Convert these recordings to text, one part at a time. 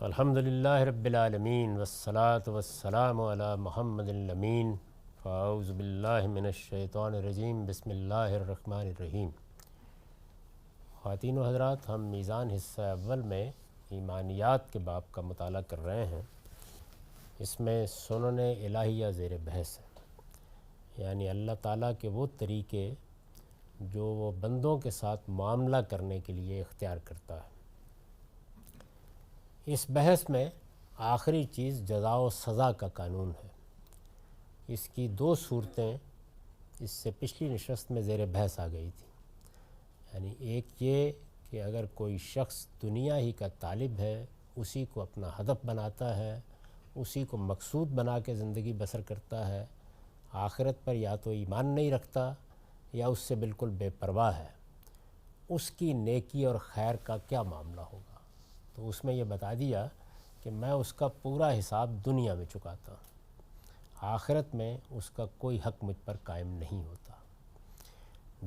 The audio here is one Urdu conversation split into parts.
الحمدللہ رب العالمین والصلاة والسلام علی محمد الامین فاعوذ باللہ من الشیطان الرجیم بسم اللہ الرحمن الرحیم۔ خواتین و حضرات، ہم میزان حصہ اول میں ایمانیات کے باب کا مطالعہ کر رہے ہیں۔ اس میں سنن الہیہ زیر بحث ہے، یعنی اللہ تعالیٰ کے وہ طریقے جو وہ بندوں کے ساتھ معاملہ کرنے کے لیے اختیار کرتا ہے۔ اس بحث میں آخری چیز جزا و سزا کا قانون ہے۔ اس کی دو صورتیں اس سے پچھلی نشست میں زیر بحث آ گئی تھی، یعنی ایک یہ کہ اگر کوئی شخص دنیا ہی کا طالب ہے، اسی کو اپنا ہدف بناتا ہے، اسی کو مقصود بنا کے زندگی بسر کرتا ہے، آخرت پر یا تو ایمان نہیں رکھتا یا اس سے بالکل بے پرواہ ہے، اس کی نیکی اور خیر کا کیا معاملہ ہوگا؟ تو اس میں یہ بتا دیا کہ میں اس کا پورا حساب دنیا میں چکاتا ہوں، آخرت میں اس کا کوئی حق مجھ پر قائم نہیں ہوتا۔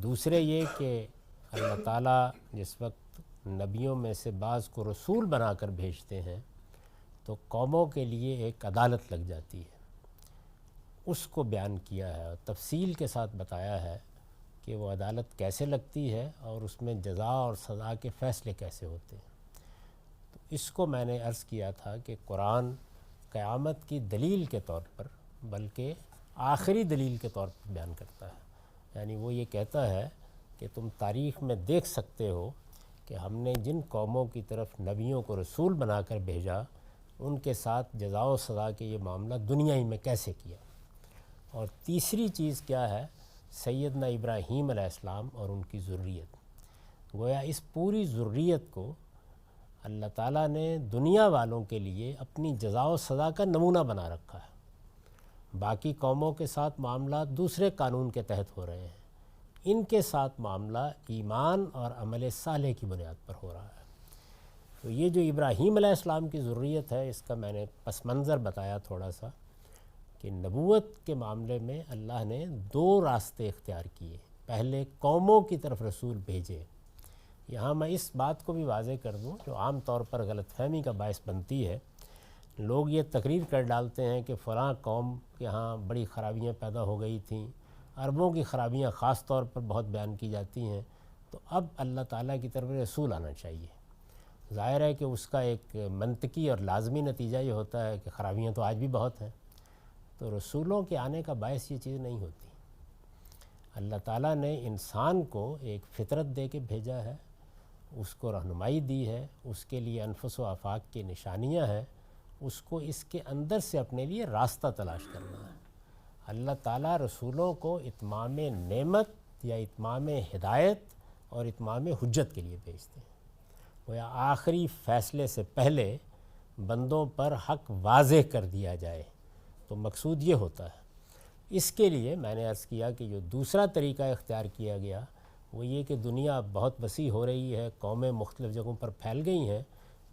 دوسرے یہ کہ اللہ تعالیٰ جس وقت نبیوں میں سے بعض کو رسول بنا کر بھیجتے ہیں تو قوموں کے لیے ایک عدالت لگ جاتی ہے، اس کو بیان کیا ہے اور تفصیل کے ساتھ بتایا ہے کہ وہ عدالت کیسے لگتی ہے اور اس میں جزا اور سزا کے فیصلے کیسے ہوتے ہیں۔ تو اس کو میں نے عرض کیا تھا کہ قرآن قیامت کی دلیل کے طور پر بلکہ آخری دلیل کے طور پر بیان کرتا ہے، یعنی وہ یہ کہتا ہے کہ تم تاریخ میں دیکھ سکتے ہو کہ ہم نے جن قوموں کی طرف نبیوں کو رسول بنا کر بھیجا ان کے ساتھ جزا و سزا کے یہ معاملہ دنیا ہی میں کیسے کیا۔ اور تیسری چیز کیا ہے؟ سیدنا ابراہیم علیہ السلام اور ان کی ذریت، گویا اس پوری ذریت کو اللہ تعالیٰ نے دنیا والوں کے لیے اپنی جزا و سزا کا نمونہ بنا رکھا ہے۔ باقی قوموں کے ساتھ معاملات دوسرے قانون کے تحت ہو رہے ہیں، ان کے ساتھ معاملہ ایمان اور عمل صالح کی بنیاد پر ہو رہا ہے۔ تو یہ جو ابراہیم علیہ السلام کی ذریت ہے، اس کا میں نے پس منظر بتایا تھوڑا سا کہ نبوت کے معاملے میں اللہ نے دو راستے اختیار کیے۔ پہلے قوموں کی طرف رسول بھیجے۔ یہاں میں اس بات کو بھی واضح کر دوں جو عام طور پر غلط فہمی کا باعث بنتی ہے۔ لوگ یہ تقریر کر ڈالتے ہیں کہ فلاں قوم کے ہاں بڑی خرابیاں پیدا ہو گئی تھیں، عربوں کی خرابیاں خاص طور پر بہت بیان کی جاتی ہیں، تو اب اللہ تعالیٰ کی طرف رسول آنا چاہیے۔ ظاہر ہے کہ اس کا ایک منطقی اور لازمی نتیجہ یہ ہوتا ہے کہ خرابیاں تو آج بھی بہت ہیں، تو رسولوں کے آنے کا باعث یہ چیز نہیں ہوتی۔ اللہ تعالیٰ نے انسان کو ایک فطرت دے کے بھیجا ہے، اس کو رہنمائی دی ہے، اس کے لیے انفس و آفاق کی نشانیاں ہیں، اس کو اس کے اندر سے اپنے لیے راستہ تلاش کرنا ہے۔ اللہ تعالیٰ رسولوں کو اتمام نعمت یا اتمام ہدایت اور اتمام حجت کے لیے بھیجتے ہیں۔ گویا آخری فیصلے سے پہلے بندوں پر حق واضح کر دیا جائے، تو مقصود یہ ہوتا ہے۔ اس کے لیے میں نے عرض کیا کہ جو دوسرا طریقہ اختیار کیا گیا وہ یہ کہ دنیا بہت وسیع ہو رہی ہے، قومیں مختلف جگہوں پر پھیل گئی ہیں،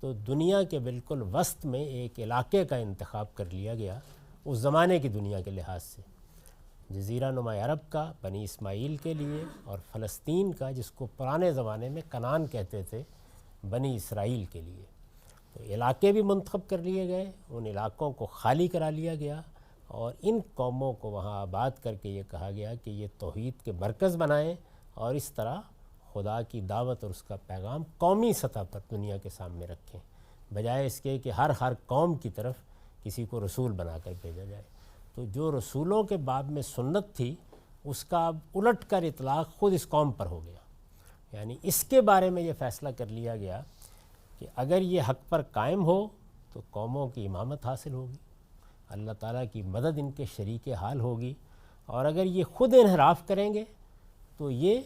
تو دنیا کے بالکل وسط میں ایک علاقے کا انتخاب کر لیا گیا اس زمانے کی دنیا کے لحاظ سے، جزیرہ نما عرب کا بنی اسماعیل کے لیے، اور فلسطین کا جس کو پرانے زمانے میں کنعان کہتے تھے بنی اسرائیل کے لیے۔ تو علاقے بھی منتخب کر لیے گئے، ان علاقوں کو خالی کرا لیا گیا اور ان قوموں کو وہاں آباد کر کے یہ کہا گیا کہ یہ توحید کے مرکز بنائیں اور اس طرح خدا کی دعوت اور اس کا پیغام قومی سطح پر دنیا کے سامنے رکھیں، بجائے اس کے کہ ہر قوم کی طرف کسی کو رسول بنا کر بھیجا جائے۔ تو جو رسولوں کے باب میں سنت تھی اس کا اب الٹ کر اطلاق خود اس قوم پر ہو گیا، یعنی اس کے بارے میں یہ فیصلہ کر لیا گیا کہ اگر یہ حق پر قائم ہو تو قوموں کی امامت حاصل ہوگی، اللہ تعالیٰ کی مدد ان کے شریک حال ہوگی، اور اگر یہ خود انحراف کریں گے تو یہ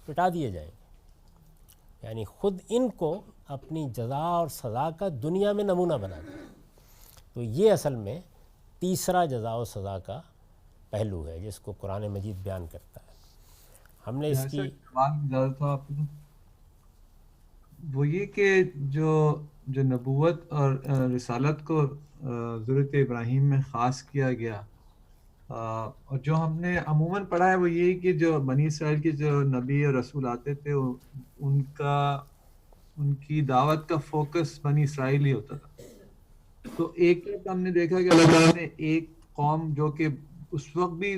پٹا دیے جائیں گے، یعنی خود ان کو اپنی جزا اور سزا کا دنیا میں نمونہ بنا دیں۔ تو یہ اصل میں تیسرا جزا و سزا کا پہلو ہے جس کو قرآن مجید بیان کرتا ہے۔ ہم نے اس کی اجازت ہو آپ کو، وہ یہ کہ جو نبوت اور رسالت کو ذریت ابراہیم میں خاص کیا گیا، اور جو ہم نے عموماً پڑھا ہے وہ یہ کہ جو بنی اسرائیل کے جو نبی اور رسول آتے تھے ان کا ان کی دعوت کا فوکس بنی اسرائیل ہی ہوتا تھا. تو ایک طرف ہم نے دیکھا کہ اللہ تعالیٰ نے ایک قوم جو کہ اس وقت بھی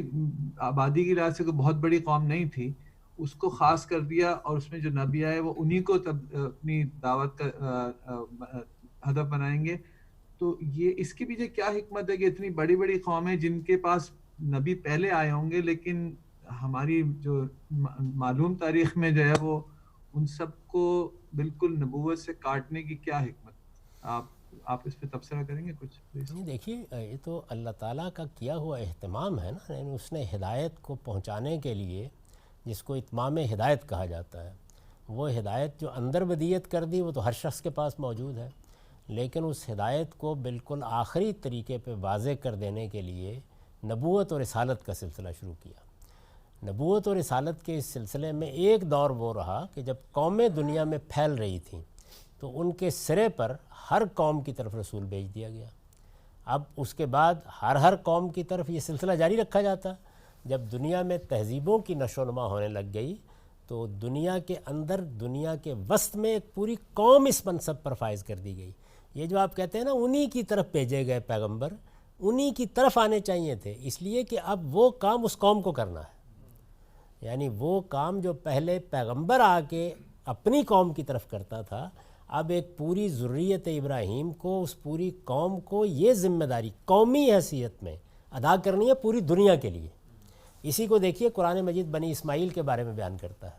آبادی کی لحاظ سے کوئی بہت بڑی قوم نہیں تھی، اس کو خاص کر دیا، اور اس میں جو نبی آئے وہ انہی کو اپنی دعوت کا ہدف بنائیں گے. تو یہ اس کے پیچھے کیا حکمت ہے کہ اتنی بڑی بڑی قومیں جن کے پاس نبی پہلے آئے ہوں گے، لیکن ہماری جو معلوم تاریخ میں جو ہے وہ ان سب کو بالکل نبوت سے کاٹنے کی کیا حکمت؟ آپ اس پہ تبصرہ کریں گے کچھ پلیز؟ نہیں دیکھیے، یہ تو اللہ تعالیٰ کا کیا ہوا اہتمام ہے نا، یعنی اس نے ہدایت کو پہنچانے کے لیے، جس کو اتمام ہدایت کہا جاتا ہے، وہ ہدایت جو اندر بدیت کر دی وہ تو ہر شخص کے پاس موجود ہے، لیکن اس ہدایت کو بالکل آخری طریقے پہ واضح کر دینے کے لیے نبوت اور رسالت کا سلسلہ شروع کیا. نبوت اور رسالت کے اس سلسلے میں ایک دور وہ رہا کہ جب قومیں دنیا میں پھیل رہی تھیں تو ان کے سرے پر ہر قوم کی طرف رسول بھیج دیا گیا. اب اس کے بعد ہر قوم کی طرف یہ سلسلہ جاری رکھا جاتا. جب دنیا میں تہذیبوں کی نشو و نما ہونے لگ گئی تو دنیا کے اندر، دنیا کے وسط میں ایک پوری قوم اس منصب پر فائز کر دی گئی. یہ جو آپ کہتے ہیں نا انہی کی طرف بھیجے گئے پیغمبر، انہی کی طرف آنے چاہیے تھے، اس لیے کہ اب وہ کام اس قوم کو کرنا ہے. یعنی وہ کام جو پہلے پیغمبر آ کے اپنی قوم کی طرف کرتا تھا، اب ایک پوری ذریت ابراہیم کو، اس پوری قوم کو یہ ذمہ داری قومی حیثیت میں ادا کرنی ہے پوری دنیا کے لیے. اسی کو دیکھیے قرآن مجید بنی اسماعیل کے بارے میں بیان کرتا ہے.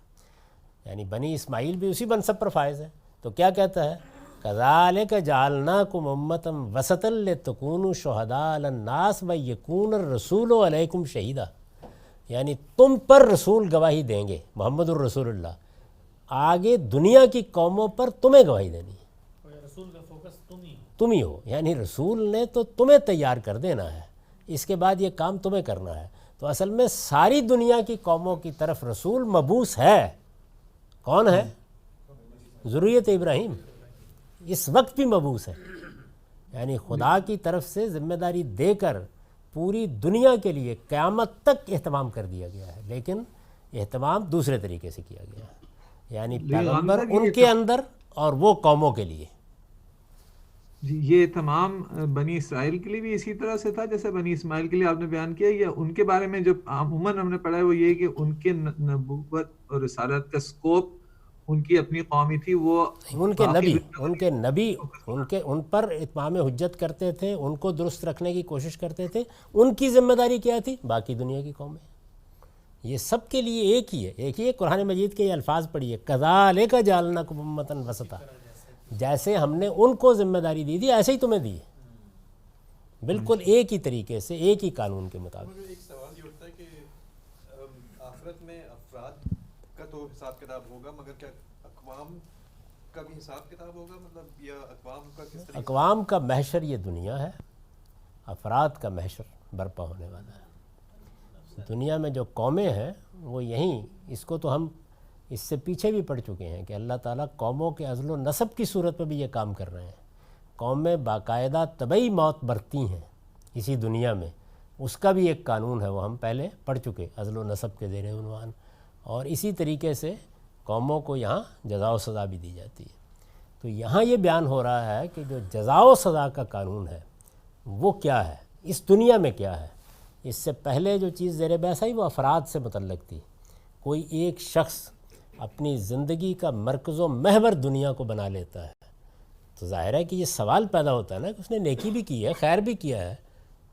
یعنی بنی اسماعیل بھی اسی منصب پر فائز ہے. تو کیا کہتا ہے؟ کذالک جعلناکم امۃ وسطا لتکونوا شہداء علی الناس ویکون الرسول علیکم شہیدا. یعنی تم پر رسول گواہی دیں گے، محمد الرسول اللہ، آگے دنیا کی قوموں پر تمہیں گواہی دینی ہے. رسول کا فوکس تم ہی ہو، یعنی رسول نے تو تمہیں تیار کر دینا ہے، اس کے بعد یہ کام تمہیں کرنا ہے. تو اصل میں ساری دنیا کی قوموں کی طرف رسول مبعوث ہے. کون ہے؟ ذریت ابراہیم اس وقت بھی مبعوث ہے. یعنی خدا کی طرف سے ذمہ داری دے کر پوری دنیا کے لیے قیامت تک اہتمام کر دیا گیا ہے، لیکن اہتمام دوسرے طریقے سے کیا گیا ہے. یعنی پیغمبر ان کے اندر اور وہ قوموں کے لیے. جی، یہ تمام بنی اسرائیل کے لیے بھی اسی طرح سے تھا جیسے بنی اسماعیل کے لیے آپ نے بیان کیا، یا ان کے بارے میں جو عموماً ہم نے پڑھا ہے وہ یہ کہ ان کے نبوت اور رسالت کا سکوپ ان کی اپنی قومی تھی، وہ ان کے نبی ان پر اتمام حجت کرتے تھے، ان کو درست رکھنے کی کوشش کرتے تھے. ان کی ذمہ داری کیا تھی؟ باقی دنیا کی قومیں. یہ سب کے لیے ایک ہی ہے. ایک ہی قرآن مجید کے یہ الفاظ پڑھیے، کذالک جعلناکم امۃ وسطا. جیسے ہم نے ان کو ذمہ داری دی تھی ایسے ہی تمہیں دی ہے، بالکل ایک ہی طریقے سے، ایک ہی قانون کے مطابق. ایک سوال یہ اٹھتا ہے کہ آخرت میں افراد کا تو حساب کتاب ہوگا، مگر کیا اقوام کا بھی حساب کتاب ہوگا؟ مطلب یا اقوام کا کس طریقے؟ اقوام کا محشر یہ دنیا ہے، افراد کا محشر برپا ہونے والا ہے. دنیا میں جو قومیں ہیں وہ یہیں، اس کو تو ہم اس سے پیچھے بھی پڑھ چکے ہیں کہ اللہ تعالیٰ قوموں کے عزل و نسب کی صورت میں بھی یہ کام کر رہے ہیں. قومیں باقاعدہ طبعی موت برتی ہیں اسی دنیا میں، اس کا بھی ایک قانون ہے، وہ ہم پہلے پڑھ چکے عزل و نسب کے زیر عنوان. اور اسی طریقے سے قوموں کو یہاں جزا و سزا بھی دی جاتی ہے. تو یہاں یہ بیان ہو رہا ہے کہ جو جزا و سزا کا قانون ہے وہ کیا ہے، اس دنیا میں کیا ہے. اس سے پہلے جو چیز زیر بحث آئی وہ افراد سے متعلق تھی. کوئی ایک شخص اپنی زندگی کا مرکز و محور دنیا کو بنا لیتا ہے تو ظاہر ہے کہ یہ سوال پیدا ہوتا ہے نا کہ اس نے نیکی بھی کی ہے، خیر بھی کیا ہے،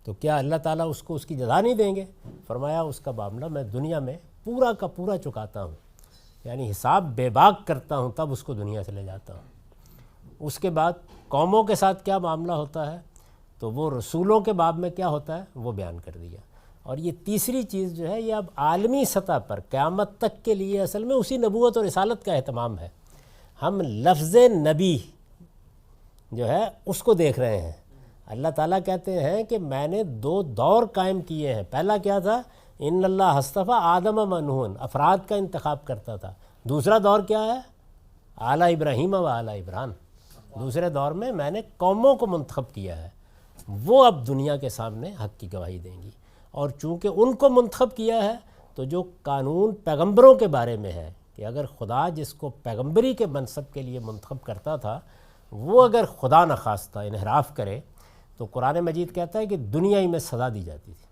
تو کیا اللہ تعالیٰ اس کو اس کی جزا نہیں دیں گے؟ فرمایا اس کا معاملہ میں دنیا میں پورا کا پورا چکاتا ہوں، یعنی حساب بے باک کرتا ہوں، تب اس کو دنیا سے لے جاتا ہوں. اس کے بعد قوموں کے ساتھ کیا معاملہ ہوتا ہے تو وہ رسولوں کے باب میں کیا ہوتا ہے وہ بیان کر دیا. اور یہ تیسری چیز جو ہے یہ اب عالمی سطح پر قیامت تک کے لیے اصل میں اسی نبوت اور رسالت کا اہتمام ہے. ہم لفظ نبی جو ہے اس کو دیکھ رہے ہیں. اللہ تعالیٰ کہتے ہیں کہ میں نے 2 دور قائم کیے ہیں. پہلا کیا تھا؟ ان اللہ اصطفیٰ آدم و نوح، افراد کا انتخاب کرتا تھا. دوسرا دور کیا ہے؟ اعلیٰ ابراہیم و اعلیٰ عمران. دوسرے دور میں میں نے قوموں کو منتخب کیا ہے، وہ اب دنیا کے سامنے حق کی گواہی دیں گی. اور چونکہ ان کو منتخب کیا ہے تو جو قانون پیغمبروں کے بارے میں ہے کہ اگر خدا جس کو پیغمبری کے منصب کے لیے منتخب کرتا تھا وہ اگر خدا نخواستہ انحراف کرے تو قرآن مجید کہتا ہے کہ دنیا ہی میں سزا دی جاتی تھی،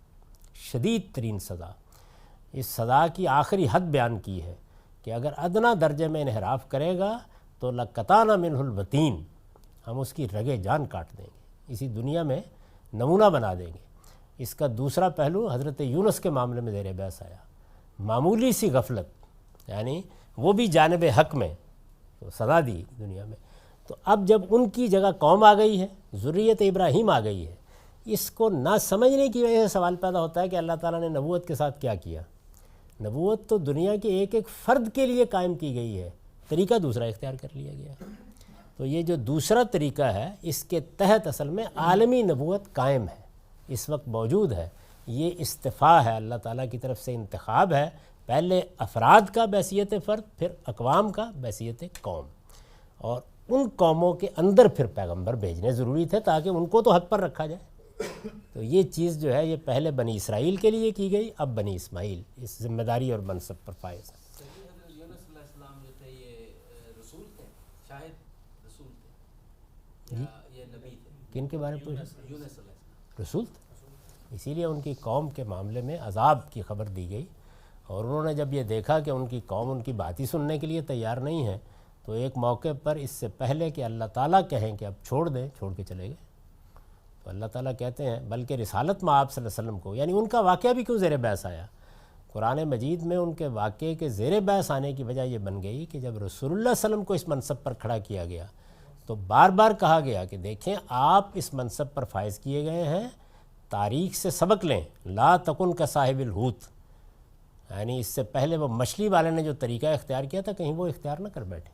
شدید ترین سزا۔ اس سزا کی آخری حد بیان کی ہے کہ اگر ادنا درجے میں انحراف کرے گا تو لَقَطَعْنَا مِنْهُ الْوَتِينَ، ہم اس کی رگے جان کاٹ دیں گے، اسی دنیا میں نمونہ بنا دیں گے۔ اس کا دوسرا پہلو حضرت یونس کے معاملے میں زیر بحث آیا، معمولی سی غفلت، یعنی وہ بھی جانب حق میں تو سزا دی دنیا میں۔ تو اب جب ان کی جگہ قوم آ گئی ہے، ذریت ابراہیم آ گئی ہے، اس کو نہ سمجھنے کی وجہ سے سوال پیدا ہوتا ہے کہ اللہ تعالیٰ نے نبوت کے ساتھ کیا کیا۔ نبوت تو دنیا کے ایک ایک فرد کے لیے قائم کی گئی ہے، طریقہ دوسرا اختیار کر لیا گیا۔ تو یہ جو دوسرا طریقہ ہے اس کے تحت اصل میں عالمی نبوت قائم ہے، اس وقت موجود ہے۔ یہ استفاء ہے، اللہ تعالیٰ کی طرف سے انتخاب ہے، پہلے افراد کا بحیثیت فرد، پھر اقوام کا بحیثیت قوم، اور ان قوموں کے اندر پھر پیغمبر بھیجنے ضروری تھے تاکہ ان کو تو حق پر رکھا جائے۔ تو یہ چیز جو ہے یہ پہلے بنی اسرائیل کے لیے کی گئی، اب بنی اسماعیل اس ذمہ داری اور منصب پر فائز ہے۔ حضرت یونس علیہ السلام جو تھے یہ رسول تھے، شاہد رسول تھے یا یہ نبی تھے؟ کن کے بارے میں پوچھا؟ یونس علیہ السلام رسول تھے، اسی لیے ان کی قوم کے معاملے میں عذاب کی خبر دی گئی، اور انہوں نے جب یہ دیکھا کہ ان کی قوم ان کی بات ہی سننے کے لیے تیار نہیں ہے تو ایک موقع پر اس سے پہلے کہ اللہ تعالیٰ کہیں کہ اب چھوڑ دیں، چھوڑ کے چلے گئے۔ تو اللہ تعالیٰ کہتے ہیں بلکہ رسالت مآب صلی اللہ علیہ وسلم کو، یعنی ان کا واقعہ بھی کیوں زیر بحث آیا؟ قرآن مجید میں ان کے واقعے کے زیر بحث آنے کی وجہ یہ بن گئی کہ جب رسول اللہ صلی اللہ علیہ وسلم کو اس منصب پر کھڑا کیا گیا تو بار بار کہا گیا کہ دیکھیں آپ اس منصب پر فائز کیے گئے ہیں، تاریخ سے سبق لیں، لا تکن کا صاحب الحوت، یعنی اس سے پہلے وہ مچھلی والے نے جو طریقہ اختیار کیا تھا کہیں وہ اختیار نہ کر بیٹھے۔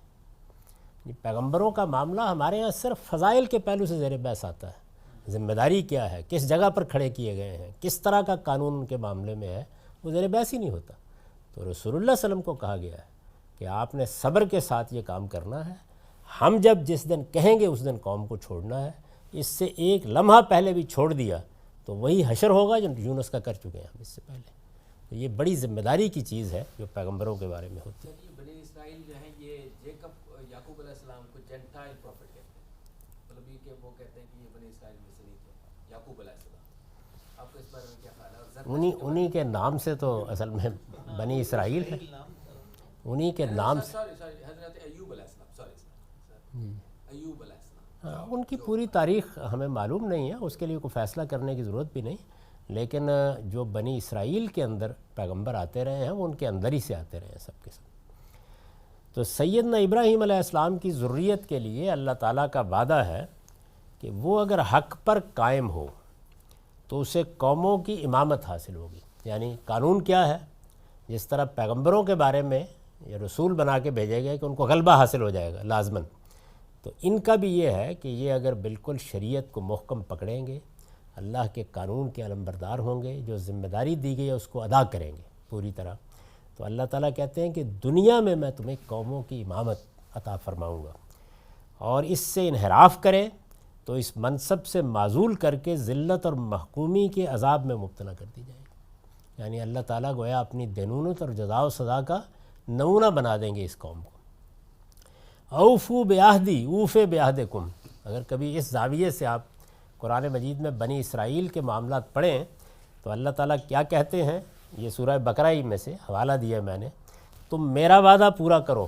پیغمبروں کا معاملہ ہمارے ہاں صرف فضائل کے پہلو سے زیر بحث آتا ہے، ذمہ داری کیا ہے، کس جگہ پر کھڑے کیے گئے ہیں، کس طرح کا قانون ان کے معاملے میں ہے، وہ زیر بحث ہی نہیں ہوتا۔ تو رسول اللہ صلی اللہ علیہ وسلم کو کہا گیا ہے کہ آپ نے صبر کے ساتھ یہ کام کرنا ہے، ہم جب جس دن کہیں گے اس دن قوم کو چھوڑنا ہے، اس سے ایک لمحہ پہلے بھی چھوڑ دیا تو وہی حشر ہوگا جو یونس کا کر چکے ہیں ہم اس سے پہلے۔ تو یہ بڑی ذمہ داری کی چیز ہے جو پیغمبروں کے بارے میں ہوتی ہے۔ بنی اسرائیل جو ہیں یہ جیکب یعقوب علیہ السلام کو جینٹائل پروفٹ کہتے ہیں، مطلب یہ کہ وہ کہتے ہیں کہ یہ بنی اسرائیل میں سے نہیں تھے یعقوب علیہ السلام۔ آپ کو اس بارے میں کیا خیال ہے؟ انہی کے نام سے تو اصل میں بنی اسرائیل ہے، انہی کے نام سے حضرت ایوب علیہ السلام، ایوب علیہ السلام، ان کی پوری تاریخ ہمیں معلوم نہیں ہے، اس کے لیے کوئی فیصلہ کرنے کی ضرورت بھی نہیں، لیکن جو بنی اسرائیل کے اندر پیغمبر آتے رہے ہیں وہ ان کے اندر ہی سے آتے رہے ہیں سب کے سب۔ تو سیدنا ابراہیم علیہ السلام کی ذریت کے لیے اللہ تعالیٰ کا وعدہ ہے کہ وہ اگر حق پر قائم ہو تو اسے قوموں کی امامت حاصل ہوگی۔ یعنی قانون کیا ہے؟ جس طرح پیغمبروں کے بارے میں یہ رسول بنا کے بھیجے گئے کہ ان کو غلبہ حاصل ہو جائے گا لازماً، تو ان کا بھی یہ ہے کہ یہ اگر بالکل شریعت کو محکم پکڑیں گے، اللہ کے قانون کے علمبردار ہوں گے، جو ذمہ داری دی گئی ہے اس کو ادا کریں گے پوری طرح، تو اللہ تعالیٰ کہتے ہیں کہ دنیا میں میں تمہیں قوموں کی امامت عطا فرماؤں گا، اور اس سے انحراف کرے تو اس منصب سے معزول کر کے ذلت اور محکومی کے عذاب میں مبتلا کر دی جائے گی۔ یعنی اللہ تعالیٰ گویا اپنی دینونت اور جزا و سزا کا نمونہ بنا دیں گے اس قوم کو۔ اوفو بعہدی اوف بعہدکم، اگر کبھی اس زاویے سے آپ قرآن مجید میں بنی اسرائیل کے معاملات پڑھیں تو اللہ تعالیٰ کیا کہتے ہیں، یہ سورہ بقرہ ہی میں سے حوالہ دیا میں نے، تم میرا وعدہ پورا کرو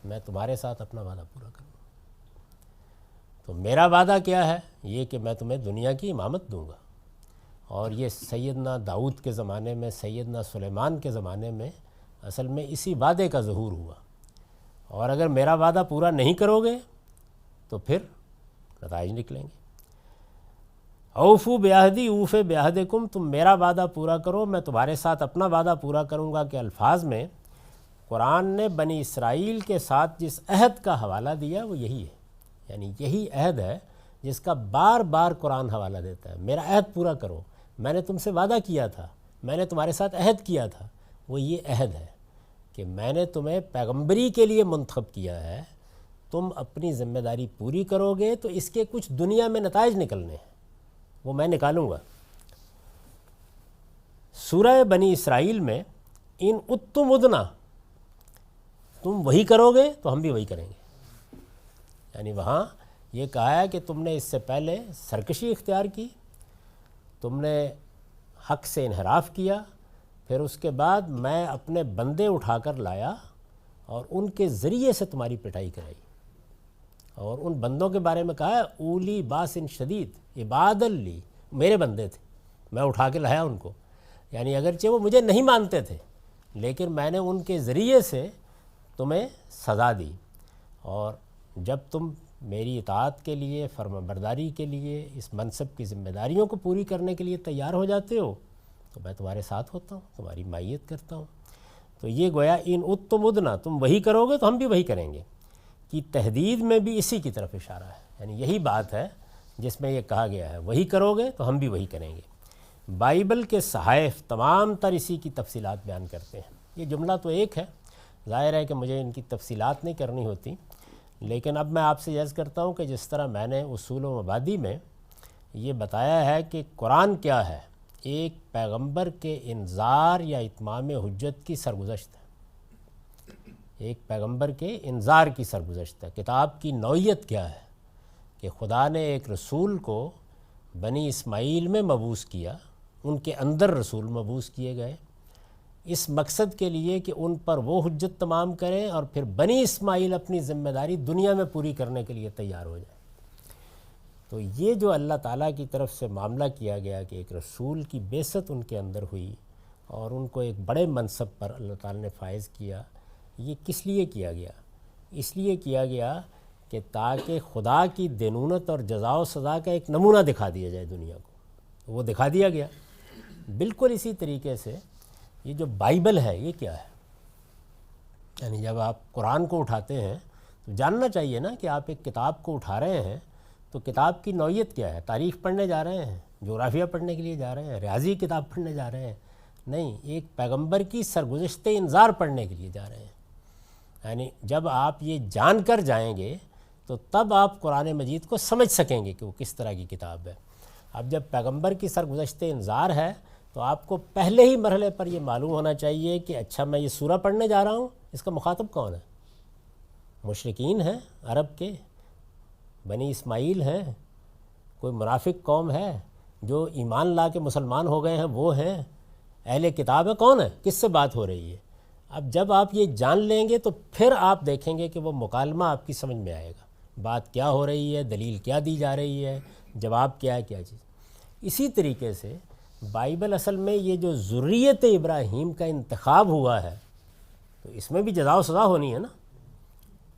میں تمہارے ساتھ اپنا وعدہ پورا کروں۔ تو میرا وعدہ کیا ہے؟ یہ کہ میں تمہیں دنیا کی امامت دوں گا، اور یہ سیدنا داؤد کے زمانے میں، سیدنا سلیمان کے زمانے میں اصل میں اسی وعدے کا ظہور ہوا، اور اگر میرا وعدہ پورا نہیں کرو گے تو پھر نتائج نکلیں گے۔ اوفو بعہدی اوف بعہدکم، تم میرا وعدہ پورا کرو میں تمہارے ساتھ اپنا وعدہ پورا کروں گا، کے الفاظ میں قرآن نے بنی اسرائیل کے ساتھ جس عہد کا حوالہ دیا وہ یہی ہے، یعنی یہی عہد ہے جس کا بار بار قرآن حوالہ دیتا ہے، میرا عہد پورا کرو، میں نے تم سے وعدہ کیا تھا، میں نے تمہارے ساتھ عہد کیا تھا، وہ یہ عہد ہے کہ میں نے تمہیں پیغمبری کے لیے منتخب کیا ہے، تم اپنی ذمہ داری پوری کرو گے تو اس کے کچھ دنیا میں نتائج نکلنے ہیں، وہ میں نکالوں گا۔ سورہ بنی اسرائیل میں ان اتم ادنا تم وہی کرو گے تو ہم بھی وہی کریں گے. یعنی وہاں یہ کہا ہے کہ تم نے اس سے پہلے سرکشی اختیار کی، تم نے حق سے انحراف کیا، پھر اس کے بعد میں اپنے بندے اٹھا کر لایا اور ان کے ذریعے سے تمہاری پٹائی کرائی. اور ان بندوں کے بارے میں کہا ہے اولی باسن شدید عباد لی، میرے بندے تھے، میں اٹھا کے لایا ان کو. یعنی اگرچہ وہ مجھے نہیں مانتے تھے لیکن میں نے ان کے ذریعے سے تمہیں سزا دی. اور جب تم میری اطاعت کے لیے، فرما برداری کے لیے، اس منصب کی ذمہ داریوں کو پوری کرنے کے لیے تیار ہو جاتے ہو تو میں تمہارے ساتھ ہوتا ہوں، تمہاری مائیت کرتا ہوں. تو یہ گویا ان اتم ادنا، تم وہی کرو گے تو ہم بھی وہی کریں گے کی تحدید میں بھی اسی کی طرف اشارہ ہے. یعنی یہی بات ہے جس میں یہ کہا گیا ہے وہی کرو گے تو ہم بھی وہی کریں گے. بائبل کے صحائف تمام تر اسی کی تفصیلات بیان کرتے ہیں. یہ جملہ تو ایک ہے، ظاہر ہے کہ مجھے ان کی تفصیلات نہیں کرنی ہوتی، لیکن اب میں آپ سے عرض کرتا ہوں کہ جس طرح میں نے اصول و مبادی میں یہ بتایا ہے کہ قرآن کیا ہے، ایک پیغمبر کے انذار یا اتمام حجت کی سرگزشت ہے. ایک پیغمبر کے انذار کی سرگزشت ہے. کتاب کی نوعیت کیا ہے کہ خدا نے ایک رسول کو بنی اسماعیل میں مبعوث کیا، ان کے اندر رسول مبعوث کیے گئے اس مقصد کے لیے کہ ان پر وہ حجت تمام کریں اور پھر بنی اسماعیل اپنی ذمہ داری دنیا میں پوری کرنے کے لیے تیار ہو جائیں. تو یہ جو اللہ تعالیٰ کی طرف سے معاملہ کیا گیا کہ ایک رسول کی بعثت ان کے اندر ہوئی اور ان کو ایک بڑے منصب پر اللہ تعالیٰ نے فائز کیا، یہ کس لیے کیا گیا؟ اس لیے کیا گیا کہ تاکہ خدا کی دینونت اور جزا و سزا کا ایک نمونہ دکھا دیا جائے دنیا کو. وہ دکھا دیا گیا. بالکل اسی طریقے سے یہ جو بائبل ہے یہ کیا ہے؟ یعنی جب آپ قرآن کو اٹھاتے ہیں تو جاننا چاہیے نا کہ آپ ایک کتاب کو اٹھا رہے ہیں تو کتاب کی نوعیت کیا ہے. تاریخ پڑھنے جا رہے ہیں، جغرافیہ پڑھنے کے لیے جا رہے ہیں، ریاضی کتاب پڑھنے جا رہے ہیں؟ نہیں، ایک پیغمبر کی سرگزشت انذار پڑھنے کے لیے جا رہے ہیں. یعنی جب آپ یہ جان کر جائیں گے تو تب آپ قرآن مجید کو سمجھ سکیں گے کہ وہ کس طرح کی کتاب ہے. اب جب پیغمبر کی سرگزشت انذار ہے تو آپ کو پہلے ہی مرحلے پر یہ معلوم ہونا چاہیے کہ اچھا میں یہ سورہ پڑھنے جا رہا ہوں، اس کا مخاطب کون ہے؟ مشرکین ہیں عرب کے، بنی اسماعیل ہیں، کوئی منافق قوم ہے جو ایمان لا کے مسلمان ہو گئے ہیں وہ ہیں، اہل کتاب ہے، کون ہے، کس سے بات ہو رہی ہے؟ اب جب آپ یہ جان لیں گے تو پھر آپ دیکھیں گے کہ وہ مکالمہ آپ کی سمجھ میں آئے گا، بات کیا ہو رہی ہے، دلیل کیا دی جا رہی ہے، جواب کیا ہے، کیا چیز. اسی طریقے سے بائبل اصل میں یہ جو ذریت ابراہیم کا انتخاب ہوا ہے تو اس میں بھی جزا و سزا ہونی ہے نا،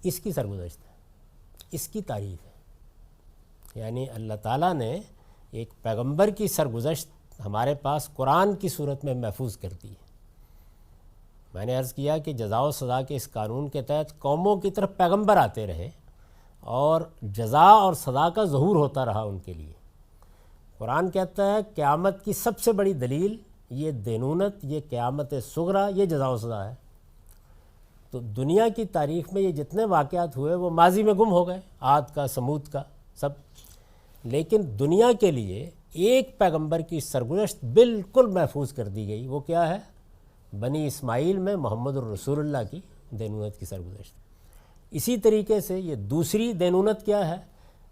اس کی سرگزشت ہے، اس کی تعریف ہے. یعنی اللہ تعالیٰ نے ایک پیغمبر کی سرگزشت ہمارے پاس قرآن کی صورت میں محفوظ کر دی ہے. میں نے عرض کیا کہ جزا و سزا کے اس قانون کے تحت قوموں کی طرف پیغمبر آتے رہے اور جزا اور سزا کا ظہور ہوتا رہا ان کے لیے. قرآن کہتا ہے قیامت کی سب سے بڑی دلیل یہ دینونت، یہ قیامت صغریٰ، یہ جزا و سزا ہے. تو دنیا کی تاریخ میں یہ جتنے واقعات ہوئے وہ ماضی میں گم ہو گئے، عاد کا، سمود کا، سب. لیکن دنیا کے لیے ایک پیغمبر کی سرگزشت بالکل محفوظ کر دی گئی. وہ کیا ہے؟ بنی اسماعیل میں محمد الرسول اللہ کی دینونت کی سرگزشت. اسی طریقے سے یہ دوسری دینونت کیا ہے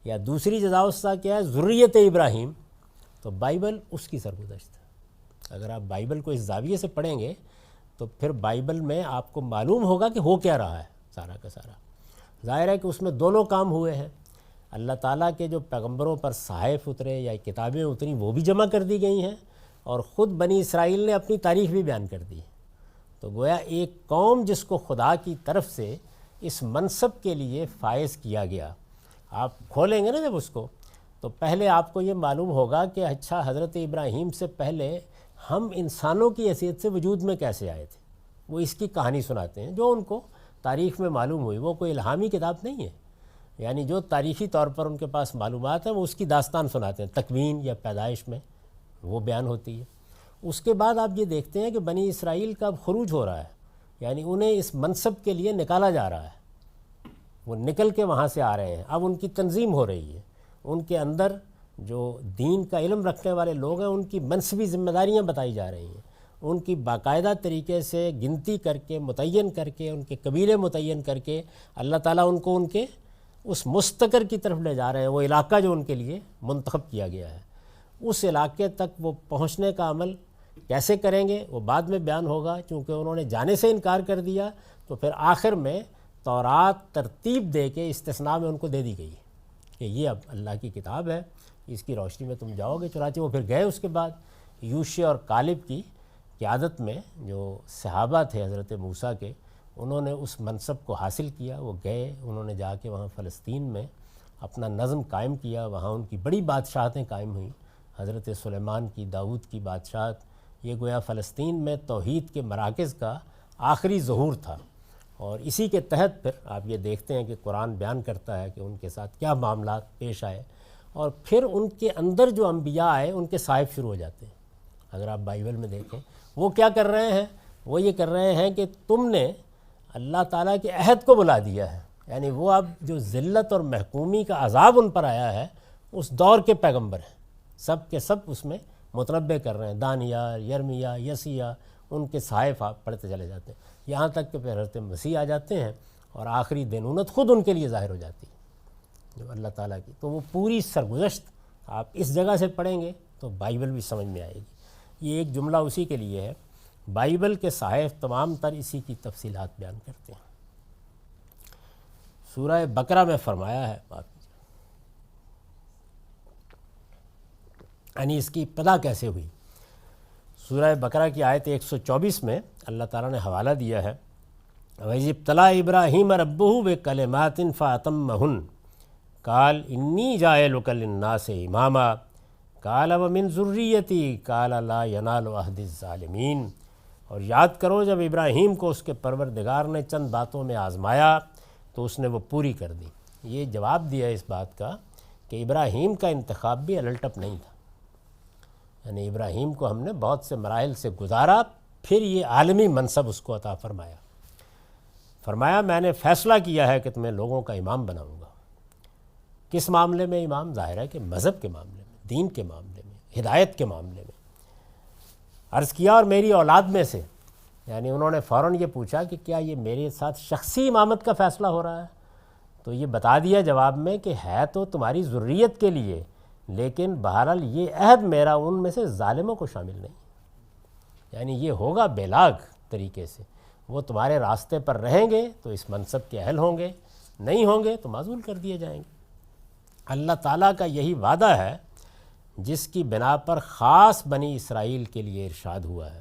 یا دوسری جزا و سزا کیا ہے؟ ذریت ابراہیم. تو بائبل اس کی سرگزشت ہے. اگر آپ بائبل کو اس زاویے سے پڑھیں گے تو پھر بائبل میں آپ کو معلوم ہوگا کہ ہو کیا رہا ہے سارا کا سارا. ظاہر ہے کہ اس میں دونوں کام ہوئے ہیں. اللہ تعالیٰ کے جو پیغمبروں پر صحائف اترے یا کتابیں اتریں وہ بھی جمع کر دی گئی ہیں اور خود بنی اسرائیل نے اپنی تاریخ بھی بیان کر دی. تو گویا ایک قوم جس کو خدا کی طرف سے اس منصب کے لیے فائز کیا گیا، آپ کھولیں گے نا جب اس کو تو پہلے آپ کو یہ معلوم ہوگا کہ اچھا حضرت ابراہیم سے پہلے ہم انسانوں کی حیثیت سے وجود میں کیسے آئے تھے. وہ اس کی کہانی سناتے ہیں جو ان کو تاریخ میں معلوم ہوئی. وہ کوئی الہامی کتاب نہیں ہے، یعنی جو تاریخی طور پر ان کے پاس معلومات ہیں وہ اس کی داستان سناتے ہیں. تکوین یا پیدائش میں وہ بیان ہوتی ہے. اس کے بعد آپ یہ دیکھتے ہیں کہ بنی اسرائیل کا اب خروج ہو رہا ہے، یعنی انہیں اس منصب کے لیے نکالا جا رہا ہے. وہ نکل کے وہاں سے آ رہے ہیں. اب ان کی تنظیم ہو رہی ہے. ان کے اندر جو دین کا علم رکھنے والے لوگ ہیں ان کی منصبی ذمہ داریاں بتائی جا رہی ہیں. ان کی باقاعدہ طریقے سے گنتی کر کے متعین کر کے ان کے قبیلے متعین کر کے اللہ تعالیٰ ان کو ان کے اس مستقر کی طرف لے جا رہے ہیں. وہ علاقہ جو ان کے لیے منتخب کیا گیا ہے اس علاقے تک وہ پہنچنے کا عمل کیسے کریں گے وہ بعد میں بیان ہوگا. چونکہ انہوں نے جانے سے انکار کر دیا تو پھر آخر میں تورات ترتیب دے کے استثناء میں ان کو دے دی گئی کہ یہ اب اللہ کی کتاب ہے, اس کی روشنی میں تم جاؤ گے. چنانچہ وہ پھر گئے. اس کے بعد یوشع اور کالب کی قیادت میں جو صحابہ تھے حضرت موسیٰ کے, انہوں نے اس منصب کو حاصل کیا. وہ گئے, انہوں نے جا کے وہاں فلسطین میں اپنا نظم قائم کیا. وہاں ان کی بڑی بادشاہتیں قائم ہوئیں, حضرت سلیمان کی, داؤد کی بادشاہت. یہ گویا فلسطین میں توحید کے مراکز کا آخری ظہور تھا. اور اسی کے تحت پھر آپ یہ دیکھتے ہیں کہ قرآن بیان کرتا ہے کہ ان کے ساتھ کیا معاملات پیش آئے, اور پھر ان کے اندر جو انبیاء آئے ان کے صاحب شروع ہو جاتے ہیں. اگر آپ بائبل میں دیکھیں وہ کیا کر رہے ہیں, وہ یہ کر رہے ہیں کہ تم نے اللہ تعالیٰ کے عہد کو بلا دیا ہے. یعنی وہ اب جو ذلت اور محکومی کا عذاب ان پر آیا ہے اس دور کے پیغمبر ہیں, سب کے سب اس میں متنبع کر رہے ہیں. دانیال, یرمیہ, یسیہ, ان کے صحائف آپ پڑھتے چلے جاتے ہیں, یہاں تک کہ پھر حضرت مسیح آ جاتے ہیں اور آخری دینونت خود ان کے لیے ظاہر ہو جاتی ہے جو اللہ تعالیٰ کی. تو وہ پوری سرگزشت آپ اس جگہ سے پڑھیں گے تو بائبل بھی سمجھ میں آئے گی. یہ ایک جملہ اسی کے لیے ہے. بائبل کے صحائف تمام تر اسی کی تفصیلات بیان کرتے ہیں. سورہ بقرہ میں فرمایا ہے, یعنی اس کی ابتدا کیسے ہوئی. سورہ بقرہ کی آیت 124 میں اللہ تعالیٰ نے حوالہ دیا ہے, وَإِذِ ابْتَلَىٰ إِبْرَاهِيمَ رَبُّهُ بِكَلِمَاتٍ فَأَتَمَّهُنَّ قَالَ إِنِّي جَاعِلُكَ لِلنَّاسِ إِمَامًا قَالَ وَمِن ذُرِّيَّتِي قَالَ لَا يَنَالُ عَهْدِ الظَّالِمِينَ. اور یاد کرو جب ابراہیم کو اس کے پروردگار نے چند باتوں میں آزمایا تو اس نے وہ پوری کر دی. یہ جواب دیا اس بات کا کہ ابراہیم کا انتخاب بھی الٹپ نہیں تھا. یعنی ابراہیم کو ہم نے بہت سے مراحل سے گزارا, پھر یہ عالمی منصب اس کو عطا فرمایا. فرمایا میں نے فیصلہ کیا ہے کہ تمہیں لوگوں کا امام بناؤں گا. کس معاملے میں امام؟ ظاہر ہے کہ مذہب کے معاملے میں, دین کے معاملے میں, ہدایت کے معاملے میں. عرض کیا اور میری اولاد میں سے, یعنی انہوں نے فوراً یہ پوچھا کہ کیا یہ میرے ساتھ شخصی امامت کا فیصلہ ہو رہا ہے؟ تو یہ بتا دیا جواب میں کہ ہے تو تمہاری ذریت کے لیے, لیکن بہرحال یہ عہد میرا ان میں سے ظالموں کو شامل نہیں. یعنی یہ ہوگا بیلاگ طریقے سے, وہ تمہارے راستے پر رہیں گے تو اس منصب کے اہل ہوں گے, نہیں ہوں گے تو معزول کر دیے جائیں گے. اللہ تعالیٰ کا یہی وعدہ ہے جس کی بنا پر خاص بنی اسرائیل کے لیے ارشاد ہوا ہے.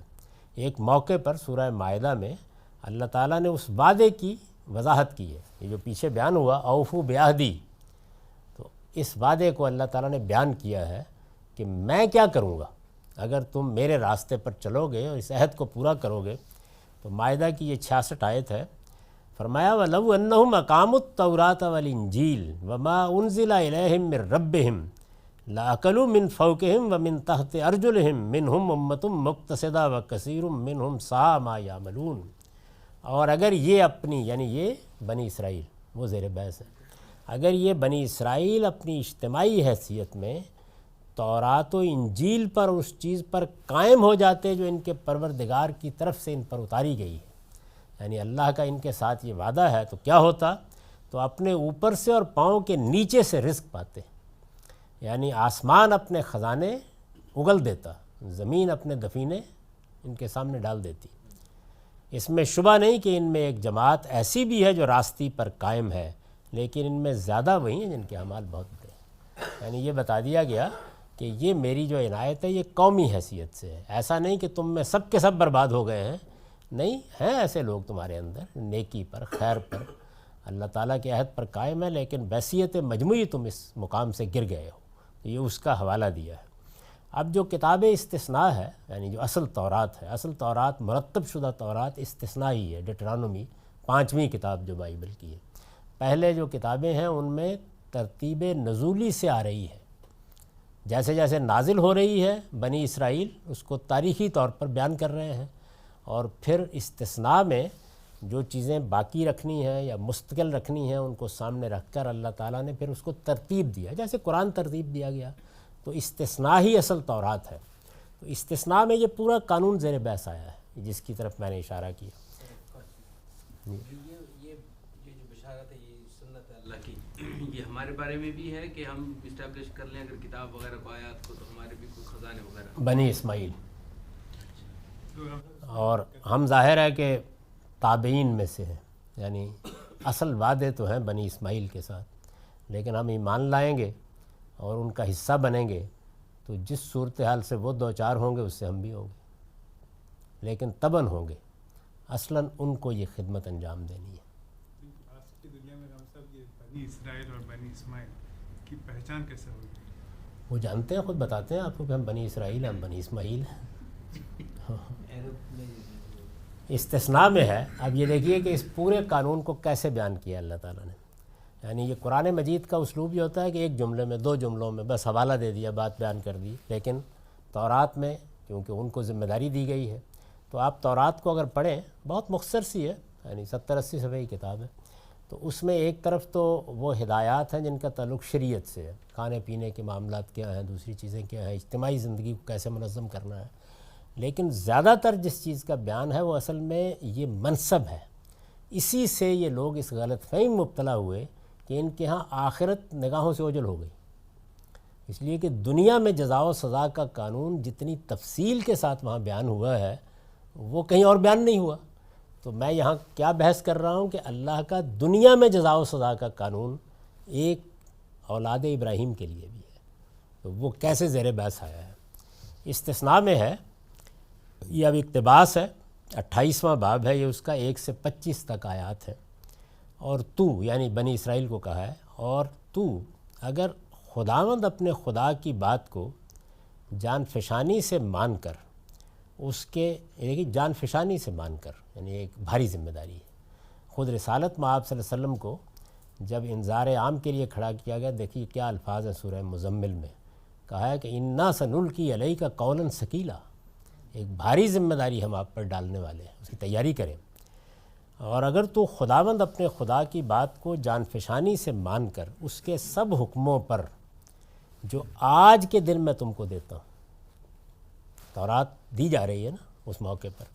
ایک موقع پر سورہ مائدہ میں اللہ تعالیٰ نے اس وعدے کی وضاحت کی ہے. یہ جو پیچھے بیان ہوا اوفو بعہدی, تو اس وعدے کو اللہ تعالیٰ نے بیان کیا ہے کہ میں کیا کروں گا اگر تم میرے راستے پر چلو گے اور اس عہد کو پورا کرو گے. تو مائدہ کی یہ 66 آیت ہے. فرمایا وَلَوْ أَنَّهُمْ أَقَامُوا التَّوْرَاةَ وَالْإِنْجِيلَ وَمَا أُنزِلَ إِلَيْهِمْ مِنْ رَبِّهِمْ لَأَكَلُوا مِنْ فَوْقِهِمْ وَمِنْ تَحْتِ أَرْجُلِهِمْ مِنْهُمْ أُمَّةٌ مُقْتَصِدَةٌ وَكَثِيرٌ مِنْهُمْ سَاءَ مَا يَعْمَلُونَ. اور اگر یہ اپنی, یعنی یہ بنی اسرائیل, وہ زیر بحث ہے, اگر یہ بنی اسرائیل اپنی اجتماعی حیثیت میں تورات و انجیل پر اس چیز پر قائم ہو جاتے جو ان کے پروردگار کی طرف سے ان پر اتاری گئی ہے, یعنی اللہ کا ان کے ساتھ یہ وعدہ ہے, تو کیا ہوتا؟ تو اپنے اوپر سے اور پاؤں کے نیچے سے رزق پاتے. یعنی آسمان اپنے خزانے اگل دیتا, زمین اپنے دفینے ان کے سامنے ڈال دیتی. اس میں شبہ نہیں کہ ان میں ایک جماعت ایسی بھی ہے جو راستی پر قائم ہے, لیکن ان میں زیادہ وہی ہیں جن کے اعمال بہت بڑے ہیں. یعنی یہ بتا دیا گیا کہ یہ میری جو عنایت ہے یہ قومی حیثیت سے ہے. ایسا نہیں کہ تم میں سب کے سب برباد ہو گئے ہیں, نہیں ہیں ایسے لوگ تمہارے اندر نیکی پر, خیر پر, اللہ تعالیٰ کے عہد پر قائم ہے, لیکن بحیثیت مجموعی تم اس مقام سے گر گئے ہو. یہ اس کا حوالہ دیا ہے. اب جو کتاب استثناء ہے, یعنی جو اصل تورات ہے, اصل تورات مرتب شدہ تورات استثناء ہی ہے. ڈیٹرانومی 5ویں کتاب جو بائبل کی ہے. پہلے جو کتابیں ہیں ان میں ترتیب نزولی سے آ رہی ہے, جیسے جیسے نازل ہو رہی ہے بنی اسرائیل اس کو تاریخی طور پر بیان کر رہے ہیں, اور پھر استثناء میں جو چیزیں باقی رکھنی ہیں یا مستقل رکھنی ہیں ان کو سامنے رکھ کر اللہ تعالیٰ نے پھر اس کو ترتیب دیا, جیسے قرآن ترتیب دیا گیا. تو استثناء ہی اصل تورات ہے. تو استثناء میں یہ پورا قانون زیر بحث آیا ہے جس کی طرف میں نے اشارہ کیا. یہ جو بشارت ہے، یہ سنت ہے اللہ کی، یہ ہمارے بارے میں بھی ہے کہ ہم اسٹیبلش کر لیں اگر کتاب وغیرہ کو آیات کو، تو ہمارے بھی کوئی خزانے وغیرہ. بنی اسماعیل، اور ہم ظاہر ہے کہ تابعین میں سے ہیں، یعنی اصل وعدے تو ہیں بنی اسماعیل کے ساتھ، لیکن ہم ایمان لائیں گے اور ان کا حصہ بنیں گے تو جس صورتحال سے وہ دو چار ہوں گے اس سے ہم بھی ہوں گے، لیکن تباً ہوں گے. اصلاً ان کو یہ خدمت انجام دینی ہے. آج کی دنیا میں ہم سب یہ بنی اسرائیل اور بنی اسماعیل کی پہچان کیسے ہوگی؟ وہ جانتے ہیں، خود بتاتے ہیں آپ کو کہ ہم بنی اسرائیل ہیں، ہم بنی اسماعیل ہیں. استثناء میں ہے. اب یہ دیکھیے کہ اس پورے قانون کو کیسے بیان کیا اللہ تعالیٰ نے. یعنی یہ قرآن مجید کا اسلوب یہ ہوتا ہے کہ ایک جملے میں، دو جملوں میں بس حوالہ دے دیا، بات بیان کر دی. لیکن تورات میں کیونکہ ان کو ذمہ داری دی گئی ہے تو آپ تورات کو اگر پڑھیں، بہت مختصر سی ہے، یعنی 70-80 صفحے کی کتاب ہے. تو اس میں ایک طرف تو وہ ہدایات ہیں جن کا تعلق شریعت سے ہے، کھانے پینے کے معاملات کیا ہیں، دوسری چیزیں کیا ہیں، اجتماعی زندگی کو کیسے منظم کرنا ہے. لیکن زیادہ تر جس چیز کا بیان ہے وہ اصل میں یہ منصب ہے. اسی سے یہ لوگ اس غلط فہمی میں مبتلا ہوئے کہ ان کے ہاں آخرت نگاہوں سے اوجھل ہو گئی. اس لیے کہ دنیا میں جزا و سزا کا قانون جتنی تفصیل کے ساتھ وہاں بیان ہوا ہے وہ کہیں اور بیان نہیں ہوا. تو میں یہاں کیا بحث کر رہا ہوں کہ اللہ کا دنیا میں جزا و سزا کا قانون ایک اولاد ابراہیم کے لیے بھی ہے، تو وہ کیسے زیر بحث آیا ہے. استثناء میں ہے، یہ اب اقتباس ہے، 28واں باب ہے یہ، اس کا 1 سے 25 تک آیات ہے. اور تو یعنی بنی اسرائیل کو کہا ہے، اور تو اگر خداوند اپنے خدا کی بات کو جان فشانی سے مان کر، اس کے یعنی جان فشانی سے مان کر، یعنی ایک بھاری ذمہ داری ہے. خود رسالت مآب صلی اللہ علیہ وسلم کو جب انذار عام کے لیے کھڑا کیا گیا، دیکھیے کیا الفاظ ہیں سورہ مزمل میں. کہا ہے کہ انا سنلقی علیک قولا ثقیلا، ایک بھاری ذمہ داری ہم آپ پر ڈالنے والے ہیں، اس کی تیاری کریں. اور اگر تو خداوند اپنے خدا کی بات کو جان فشانی سے مان کر اس کے سب حکموں پر جو آج کے دن میں تم کو دیتا ہوں، تورات دی جا رہی ہے نا اس موقع پر،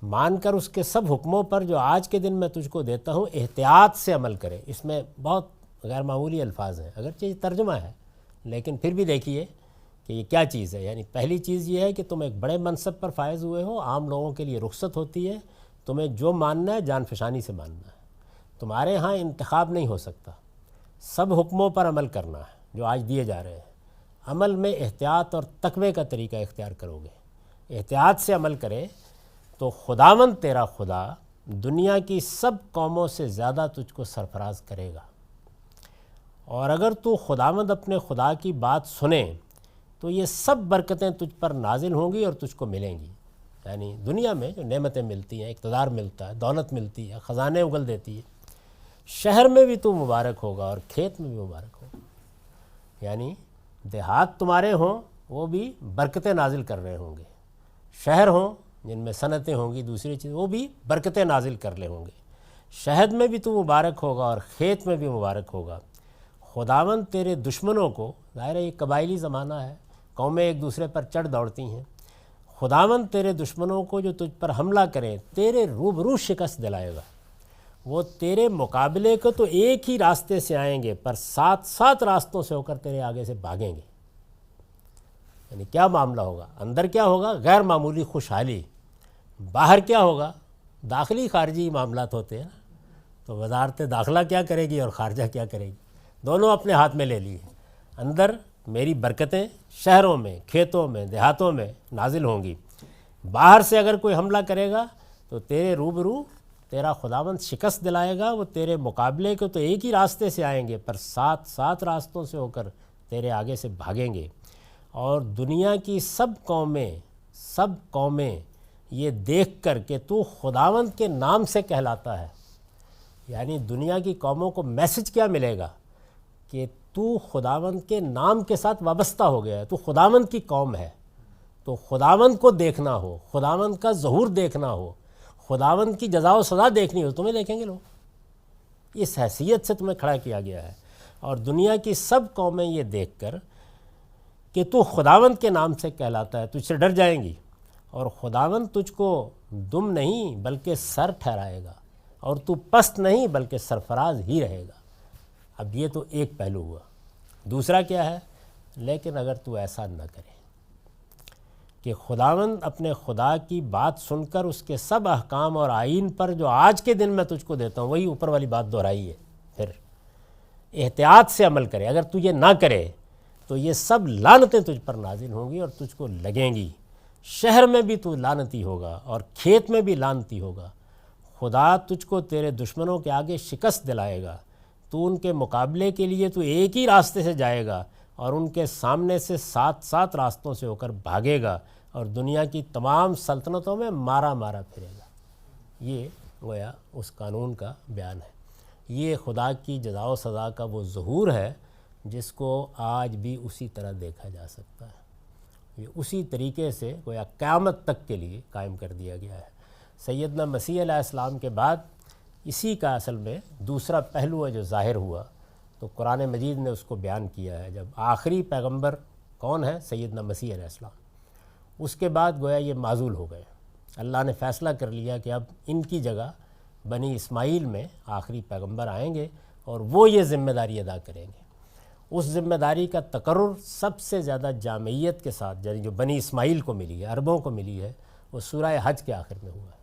مان کر اس کے سب حکموں پر جو آج کے دن میں تجھ کو دیتا ہوں احتیاط سے عمل کرے. اس میں بہت غیر معمولی الفاظ ہیں، اگرچہ یہ ترجمہ ہے لیکن پھر بھی دیکھیے کہ یہ کیا چیز ہے. یعنی پہلی چیز یہ ہے کہ تم ایک بڑے منصب پر فائز ہوئے ہو، عام لوگوں کے لیے رخصت ہوتی ہے، تمہیں جو ماننا ہے جان فشانی سے ماننا ہے، تمہارے ہاں انتخاب نہیں ہو سکتا، سب حکموں پر عمل کرنا ہے جو آج دیے جا رہے ہیں. عمل میں احتیاط اور تقوی کا طریقہ اختیار کرو گے، احتیاط سے عمل کرے تو خداوند تیرا خدا دنیا کی سب قوموں سے زیادہ تجھ کو سرفراز کرے گا. اور اگر تو خداوند اپنے خدا کی بات سنے تو یہ سب برکتیں تجھ پر نازل ہوں گی اور تجھ کو ملیں گی. یعنی دنیا میں جو نعمتیں ملتی ہیں، اقتدار ملتا ہے، دولت ملتی ہے، خزانے اگل دیتی ہے، شہر میں بھی تو مبارک ہوگا اور کھیت میں بھی مبارک ہوگا. یعنی دیہات تمہارے ہوں وہ بھی برکتیں نازل کر رہے ہوں گے، شہر ہوں جن میں صنعتیں ہوں گی، دوسری چیز وہ بھی برکتیں نازل کر رہے ہوں گے. شہد میں بھی تو مبارک ہوگا اور کھیت میں بھی مبارک ہوگا. خداوند تیرے دشمنوں کو، ظاہر ہے یہ قبائلی زمانہ ہے، قومیں ایک دوسرے پر چڑھ دوڑتی ہیں، خداوند تیرے دشمنوں کو جو تجھ پر حملہ کریں تیرے روبرو شکست دلائے گا. وہ تیرے مقابلے کو تو ایک ہی راستے سے آئیں گے پر 7 راستوں سے ہو کر تیرے آگے سے بھاگیں گے. یعنی کیا معاملہ ہوگا؟ اندر کیا ہوگا؟ غیر معمولی خوشحالی. باہر کیا ہوگا؟ داخلی خارجی معاملات ہوتے ہیں، تو وزارت داخلہ کیا کرے گی اور خارجہ کیا کرے گی، دونوں اپنے ہاتھ میں لے لیے. اندر میری برکتیں شہروں میں، کھیتوں میں، دیہاتوں میں نازل ہوں گی. باہر سے اگر کوئی حملہ کرے گا تو تیرے روبرو تیرا خداوند شکست دلائے گا. وہ تیرے مقابلے کو تو ایک ہی راستے سے آئیں گے پر 7 راستوں سے ہو کر تیرے آگے سے بھاگیں گے. اور دنیا کی سب قومیں یہ دیکھ کر کہ تو خداوند کے نام سے کہلاتا ہے، یعنی دنیا کی قوموں کو میسج کیا ملے گا کہ تو خداوند کے نام کے ساتھ وابستہ ہو گیا ہے، تو خداوند کی قوم ہے. تو خداوند کو دیکھنا ہو، خداوند کا ظہور دیکھنا ہو، خداوند کی جزا و سزا دیکھنی ہو، تمہیں دیکھیں گے لوگ. اس حیثیت سے تمہیں کھڑا کیا گیا ہے. اور دنیا کی سب قومیں یہ دیکھ کر کہ تو خداوند کے نام سے کہلاتا ہے، تجھ سے ڈر جائیں گی، اور خداوند تجھ کو دم نہیں بلکہ سر ٹھہرائے گا، اور تو پست نہیں بلکہ سرفراز ہی رہے گا۔ اب یہ تو ایک پہلو ہوا۔ دوسرا کیا ہے؟ لیکن اگر تو ایسا نہ کرے کہ خداوند اپنے خدا کی بات سن کر اس کے سب احکام اور آئین پر جو آج کے دن میں تجھ کو دیتا ہوں، وہی اوپر والی بات دہرائی ہے، پھر احتیاط سے عمل کرے۔ اگر تو یہ نہ کرے تو یہ سب لعنتیں تجھ پر نازل ہوں گی اور تجھ کو لگیں گی، شہر میں بھی تو لعنتی ہوگا اور کھیت میں بھی لعنتی ہوگا۔ خدا تجھ کو تیرے دشمنوں کے آگے شکست دلائے گا، تو ان کے مقابلے کے لیے تو ایک ہی راستے سے جائے گا اور ان کے سامنے سے 7 راستوں سے ہو کر بھاگے گا، اور دنیا کی تمام سلطنتوں میں مارا مارا پھرے گا۔ یہ گویا اس قانون کا بیان ہے۔ یہ خدا کی جزا و سزا کا وہ ظہور ہے جس کو آج بھی اسی طرح دیکھا جا سکتا ہے۔ یہ اسی طریقے سے گویا قیامت تک کے لیے قائم کر دیا گیا ہے۔ سیدنا مسیح علیہ السلام کے بعد اسی کا اصل میں دوسرا پہلو ہے جو ظاہر ہوا، تو قرآن مجید نے اس کو بیان کیا ہے۔ جب آخری پیغمبر کون ہے؟ سیدنا مسیح علیہ السلام۔ اس کے بعد گویا یہ معزول ہو گئے، اللہ نے فیصلہ کر لیا کہ اب ان کی جگہ بنی اسماعیل میں آخری پیغمبر آئیں گے اور وہ یہ ذمہ داری ادا کریں گے۔ اس ذمہ داری کا تقرر سب سے زیادہ جامعیت کے ساتھ، یعنی جو بنی اسماعیل کو ملی ہے، عربوں کو ملی ہے، وہ سورہ حج کے آخر میں ہوا ہے۔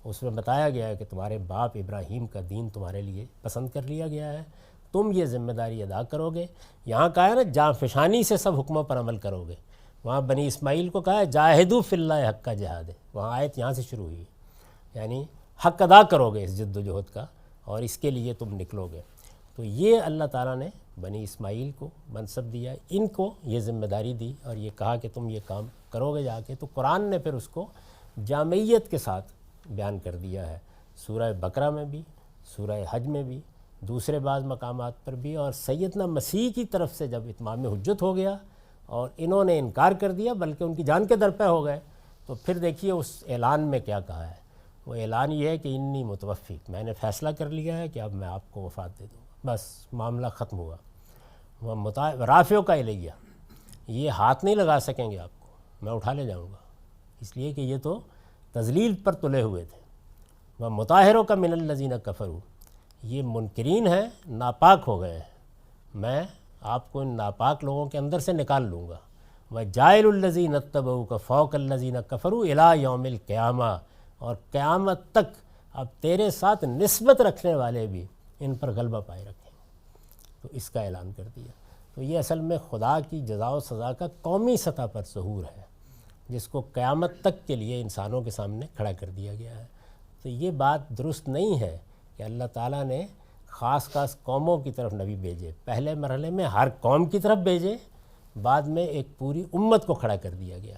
اس میں بتایا گیا ہے کہ تمہارے باپ ابراہیم کا دین تمہارے لیے پسند کر لیا گیا ہے، تم یہ ذمہ داری ادا کرو گے۔ یہاں کہا ہے نا جاں فشانی سے سب حکموں پر عمل کرو گے، وہاں بنی اسماعیل کو کہا ہے جاہدوا فی اللہ حق کا جہاد ہے، وہاں آیت یہاں سے شروع ہوئی، یعنی حق ادا کرو گے اس جد و جہد کا، اور اس کے لیے تم نکلو گے۔ تو یہ اللہ تعالیٰ نے بنی اسماعیل کو منصب دیا، ان کو یہ ذمہ داری دی اور یہ کہا کہ تم یہ کام کرو گے جا کے۔ تو قرآن نے پھر اس کو جامعیت کے ساتھ بیان کر دیا ہے، سورہ بقرہ میں بھی، سورہ حج میں بھی، دوسرے بعض مقامات پر بھی، اور سیدنا مسیح کی طرف سے جب اتمام حجت ہو گیا اور انہوں نے انکار کر دیا بلکہ ان کی جان کے درپے ہو گئے، تو پھر دیکھیے اس اعلان میں کیا کہا ہے۔ وہ اعلان یہ ہے کہ انی متوفیک، میں نے فیصلہ کر لیا ہے کہ اب میں آپ کو وفات دے دوں گا، بس معاملہ ختم ہوا۔ وہ رافع کا الیہ، یہ ہاتھ نہیں لگا سکیں گے آپ کو، میں اٹھا لے جاؤں گا، اس لیے کہ یہ تو تذلیل پر تلے ہوئے تھے۔ وہ مطہروں کا من الذین کفروا، یہ منکرین ہیں، ناپاک ہو گئے ہیں، میں آپ کو ان ناپاک لوگوں کے اندر سے نکال لوں گا۔ وجاعل الذین اتبعوک فوق الذین کفروا الی یوم القیامہ، اور قیامت تک اب تیرے ساتھ نسبت رکھنے والے بھی ان پر غلبہ پائے رکھیں، تو اس کا اعلان کر دیا۔ تو یہ اصل میں خدا کی جزا و سزا کا قومی سطح پر ظہور ہے جس کو قیامت تک کے لیے انسانوں کے سامنے کھڑا کر دیا گیا ہے۔ تو یہ بات درست نہیں ہے کہ اللہ تعالیٰ نے خاص قوموں کی طرف نبی بھیجے، پہلے مرحلے میں ہر قوم کی طرف بھیجے، بعد میں ایک پوری امت کو کھڑا کر دیا گیا،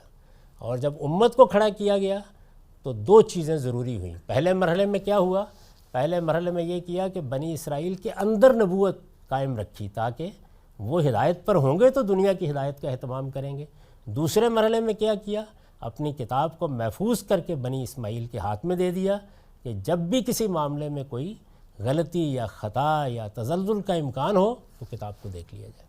اور جب امت کو کھڑا کیا گیا تو 2 چیزیں ضروری ہوئیں۔ پہلے مرحلے میں کیا ہوا؟ پہلے مرحلے میں یہ کیا کہ بنی اسرائیل کے اندر نبوت قائم رکھی تاکہ وہ ہدایت پر ہوں گے تو دنیا کی ہدایت کا اہتمام کریں گے۔ دوسرے مرحلے میں کیا اپنی کتاب کو محفوظ کر کے بنی اسماعیل کے ہاتھ میں دے دیا کہ جب بھی کسی معاملے میں کوئی غلطی یا خطا یا تزلزل کا امکان ہو تو کتاب کو دیکھ لیا جائے۔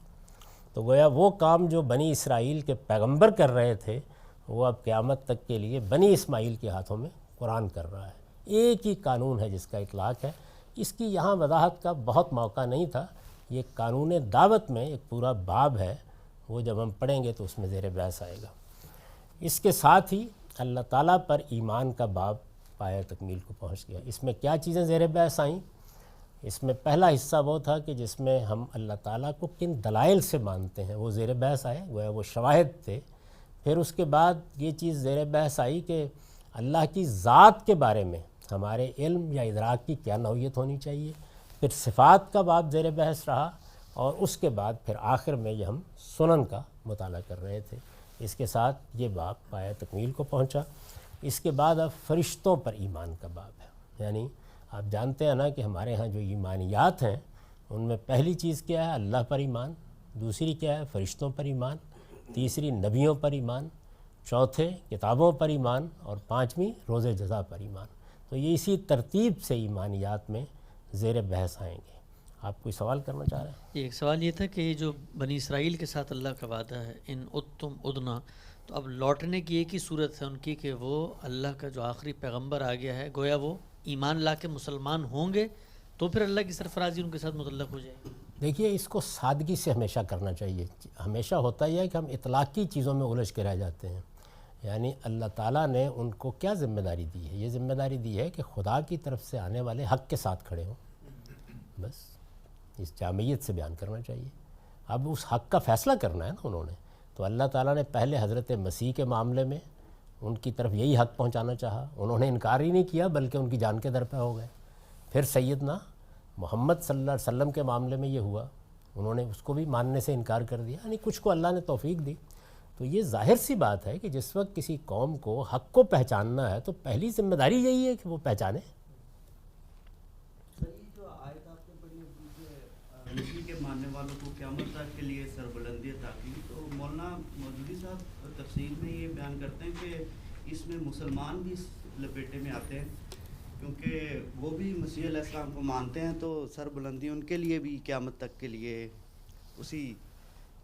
تو گویا وہ کام جو بنی اسرائیل کے پیغمبر کر رہے تھے وہ اب قیامت تک کے لیے بنی اسماعیل کے ہاتھوں میں قرآن کر رہا ہے۔ ایک ہی قانون ہے جس کا اطلاق ہے، اس کی یہاں وضاحت کا بہت موقع نہیں تھا۔ یہ قانون دعوت میں ایک پورا باب ہے، وہ جب ہم پڑھیں گے تو اس میں زیر بحث آئے گا۔ اس کے ساتھ ہی اللہ تعالیٰ پر ایمان کا باب پایہ تکمیل کو پہنچ گیا۔ اس میں کیا چیزیں زیر بحث آئیں؟ اس میں پہلا حصہ وہ تھا کہ جس میں ہم اللہ تعالیٰ کو کن دلائل سے مانتے ہیں، وہ زیر بحث آئے، وہ شواہد تھے۔ پھر اس کے بعد یہ چیز زیر بحث آئی کہ اللہ کی ذات کے بارے میں ہمارے علم یا ادراک کی کیا نوعیت ہونی چاہیے۔ پھر صفات کا باب زیر بحث رہا، اور اس کے بعد پھر آخر میں یہ ہم سنن کا مطالعہ کر رہے تھے۔ اس کے ساتھ یہ باب پایہ تکمیل کو پہنچا۔ اس کے بعد اب فرشتوں پر ایمان کا باب ہے، یعنی آپ جانتے ہیں نا کہ ہمارے ہاں جو ایمانیات ہیں ان میں پہلی چیز کیا ہے؟ اللہ پر ایمان، دوسری کیا ہے؟ فرشتوں پر ایمان، تیسری نبیوں پر ایمان، چوتھے کتابوں پر ایمان، اور پانچویں روز جزا پر ایمان۔ تو یہ اسی ترتیب سے ایمانیات میں زیر بحث آئیں گے۔ آپ کوئی سوال کرنا چاہ رہے ہیں؟ ایک سوال یہ تھا کہ یہ جو بنی اسرائیل کے ساتھ اللہ کا وعدہ ہے ان ادتم ادنا، تو اب لوٹنے کی ایک ہی صورت ہے ان کی کہ وہ اللہ کا جو آخری پیغمبر آ گیا ہے، گویا وہ ایمان لا کے مسلمان ہوں گے تو پھر اللہ کی سرفرازی ان کے ساتھ متعلق ہو جائے گی۔ دیکھیے اس کو سادگی سے ہمیشہ کرنا چاہیے۔ ہمیشہ ہوتا یہ ہے کہ ہم اطلاقی چیزوں میں الجھ کے رہ جاتے ہیں۔ یعنی اللہ تعالیٰ نے ان کو کیا ذمہ داری دی ہے؟ یہ ذمہ داری دی ہے کہ خدا کی طرف سے آنے والے حق کے ساتھ کھڑے ہوں، بس اس جامعیت سے بیان کرنا چاہیے۔ اب اس حق کا فیصلہ کرنا ہے نا انہوں نے، تو اللہ تعالیٰ نے پہلے حضرت مسیح کے معاملے میں ان کی طرف یہی حق پہنچانا چاہا، انہوں نے انکار ہی نہیں کیا بلکہ ان کی جان کے در پہ ہو گئے۔ پھر سیدنا محمد صلی اللہ علیہ وسلم کے معاملے میں یہ ہوا، انہوں نے اس کو بھی ماننے سے انکار کر دیا، یعنی کچھ کو اللہ نے توفیق دی۔ تو یہ ظاہر سی بات ہے کہ جس وقت کسی قوم کو حق کو پہچاننا ہے تو پہلی ذمہ داری یہی ہے کہ وہ پہچانے۔ سر یہ جو آیت آپ نے پڑھی ہے مسیح کے ماننے والوں کو قیامت تک کے لیے سربلندی عطا کی، تو مولانا مودودی صاحب تفسیر میں یہ بیان کرتے ہیں کہ اس میں مسلمان بھی اس لپیٹے میں آتے ہیں کیونکہ وہ بھی مسیح علیہ السلام کو مانتے ہیں، تو سربلندی ان کے لیے بھی قیامت تک کے لیے، اسی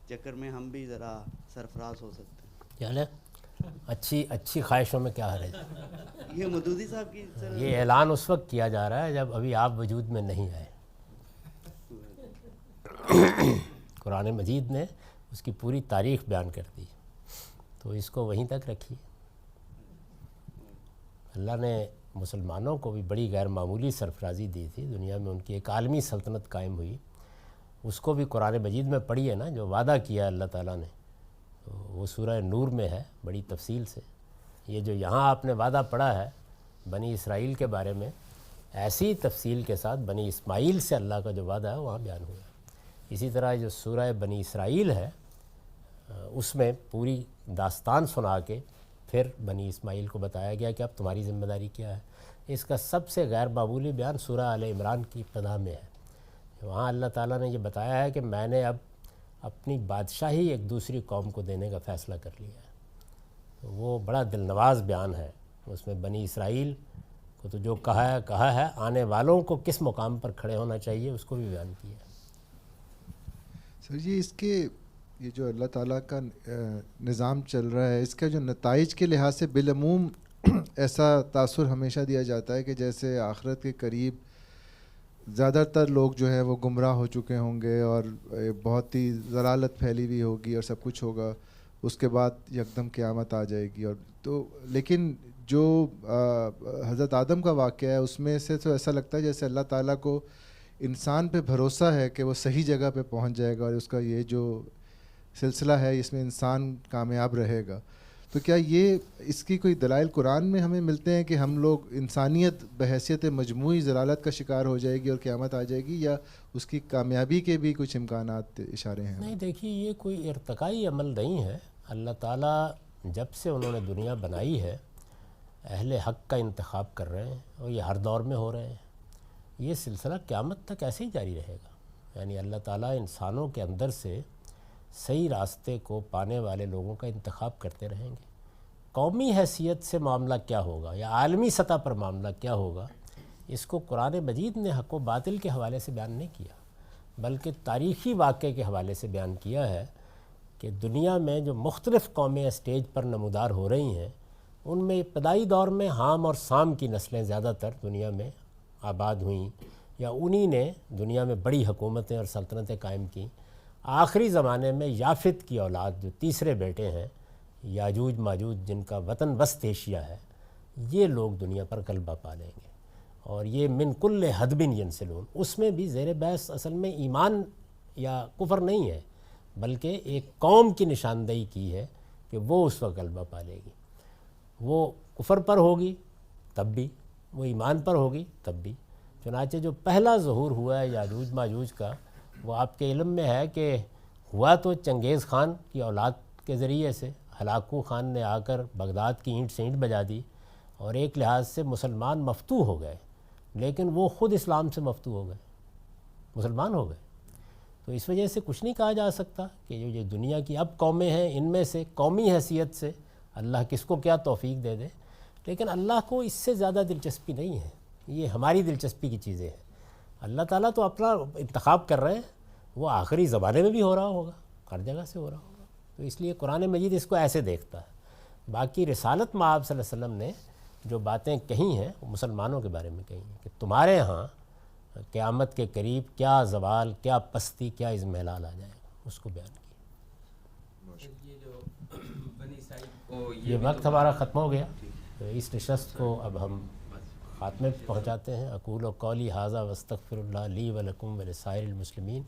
چکر میں ہم بھی ذرا سرفراز ہو سکتے ہیں۔ یعنی اچھی خواہشوں میں کیا حرج ہے؟ یہ مودودی صاحب کی سر یہ اعلان اس وقت کیا جا رہا ہے جب ابھی آپ وجود میں نہیں آئے۔ قرآن مجید نے اس کی پوری تاریخ بیان کر دی، تو اس کو وہیں تک رکھیے۔ اللہ نے مسلمانوں کو بھی بڑی غیر معمولی سرفرازی دی تھی، دنیا میں ان کی ایک عالمی سلطنت قائم ہوئی، اس کو بھی قرآن مجید میں پڑھی ہے نا، جو وعدہ کیا اللہ تعالیٰ نے، تو وہ سورہ نور میں ہے بڑی تفصیل سے۔ یہ جو یہاں آپ نے وعدہ پڑھا ہے بنی اسرائیل کے بارے میں، ایسی تفصیل کے ساتھ بنی اسماعیل سے اللہ کا جو وعدہ ہے وہاں بیان ہوا ہے۔ اسی طرح جو سورہ بنی اسرائیل ہے اس میں پوری داستان سنا کے پھر بنی اسماعیل کو بتایا گیا کہ اب تمہاری ذمہ داری کیا ہے۔ اس کا سب سے غیر معمولی بیان سورہ آل عمران کی ابتدا میں ہے۔ وہاں اللہ تعالیٰ نے یہ بتایا ہے کہ میں نے اب اپنی بادشاہی ایک دوسری قوم کو دینے کا فیصلہ کر لیا ہے۔ تو وہ بڑا دل نواز بیان ہے، اس میں بنی اسرائیل کو تو جو کہا ہے آنے والوں کو کس مقام پر کھڑے ہونا چاہیے اس کو بھی بیان کیا ہے۔ سر جی اس کے یہ جو اللہ تعالیٰ کا نظام چل رہا ہے، اس کا جو نتائج کے لحاظ سے بالعموم ایسا تاثر ہمیشہ دیا جاتا ہے کہ جیسے آخرت کے قریب زیادہ تر لوگ جو ہے وہ گمراہ ہو چکے ہوں گے اور بہت ہی ضلالت پھیلی ہوئی ہوگی اور سب کچھ ہوگا، اس کے بعد یکدم قیامت آ جائے گی۔ اور تو لیکن جو حضرت آدم کا واقعہ ہے اس میں سے تو ایسا لگتا ہے جیسے اللہ تعالیٰ کو انسان پہ بھروسہ ہے کہ وہ صحیح جگہ پہ پہنچ جائے گا اور اس کا یہ جو سلسلہ ہے اس میں انسان کامیاب رہے گا۔ تو کیا یہ اس کی کوئی دلائل قرآن میں ہمیں ملتے ہیں کہ ہم لوگ انسانیت بحیثیت مجموعی ضلالت کا شکار ہو جائے گی اور قیامت آ جائے گی، یا اس کی کامیابی کے بھی کچھ امکانات اشارے ہیں؟ نہیں دیکھیے یہ کوئی ارتقائی عمل نہیں ہے۔ اللہ تعالیٰ جب سے انہوں نے دنیا بنائی ہے اہل حق کا انتخاب کر رہے ہیں اور یہ ہر دور میں ہو رہے ہیں۔ یہ سلسلہ قیامت تک ایسے ہی جاری رہے گا، یعنی اللہ تعالیٰ انسانوں کے اندر سے صحیح راستے کو پانے والے لوگوں کا انتخاب کرتے رہیں گے۔ قومی حیثیت سے معاملہ کیا ہوگا یا عالمی سطح پر معاملہ کیا ہوگا، اس کو قرآن مجید نے حق و باطل کے حوالے سے بیان نہیں کیا، بلکہ تاریخی واقعے کے حوالے سے بیان کیا ہے کہ دنیا میں جو مختلف قومیں اسٹیج پر نمودار ہو رہی ہیں ان میں ابتدائی دور میں حام اور سام کی نسلیں زیادہ تر دنیا میں آباد ہوئیں یا انہی نے دنیا میں بڑی حکومتیں اور سلطنتیں قائم کیں۔ آخری زمانے میں یافت کی اولاد جو تیسرے بیٹے ہیں یاجوج ماجوج جن کا وطن وسط ایشیا ہے، یہ لوگ دنیا پر غلبہ پا لیں گے، اور یہ من کل حدب ینسلون، اس میں بھی زیر بحث اصل میں ایمان یا کفر نہیں ہے بلکہ ایک قوم کی نشاندہی کی ہے کہ وہ اس وقت غلبہ پا لے گی۔ وہ کفر پر ہوگی تب بھی، وہ ایمان پر ہوگی تب بھی۔ چنانچہ جو پہلا ظہور ہوا ہے یاجوج ماجوج کا وہ آپ کے علم میں ہے کہ ہوا تو چنگیز خان کی اولاد کے ذریعے سے، ہلاکو خان نے آ کر بغداد کی اینٹ سے اینٹ بجا دی اور ایک لحاظ سے مسلمان مفتوح ہو گئے، لیکن وہ خود اسلام سے مفتوح ہو گئے، مسلمان ہو گئے۔ تو اس وجہ سے کچھ نہیں کہا جا سکتا کہ جو یہ دنیا کی اب قومیں ہیں ان میں سے قومی حیثیت سے اللہ کس کو کیا توفیق دے دے، لیکن اللہ کو اس سے زیادہ دلچسپی نہیں ہے، یہ ہماری دلچسپی کی چیزیں ہیں۔ اللہ تعالیٰ تو اپنا انتخاب کر رہے ہیں، وہ آخری زمانے میں بھی ہو رہا ہوگا، ہر جگہ سے ہو رہا ہوگا. تو اس لیے قرآن مجید اس کو ایسے دیکھتا ہے. باقی رسالت میں آپ صلی اللہ علیہ وسلم نے جو باتیں کہی ہیں وہ مسلمانوں کے بارے میں کہی ہیں کہ تمہارے ہاں قیامت کے قریب کیا زوال، کیا پستی، کیا اضمحلال آ جائے گا، اس کو بیان کیا. یہ جو بنی اسرائیل کو یہ وقت ہمارا ختم ہو گیا، تو اس نشست کو اب ہم خاتمے پہ پہنچاتے ہیں. اقول و قولی ھذا واستغفر اللہ لی ولکم ولسائر المسلمین.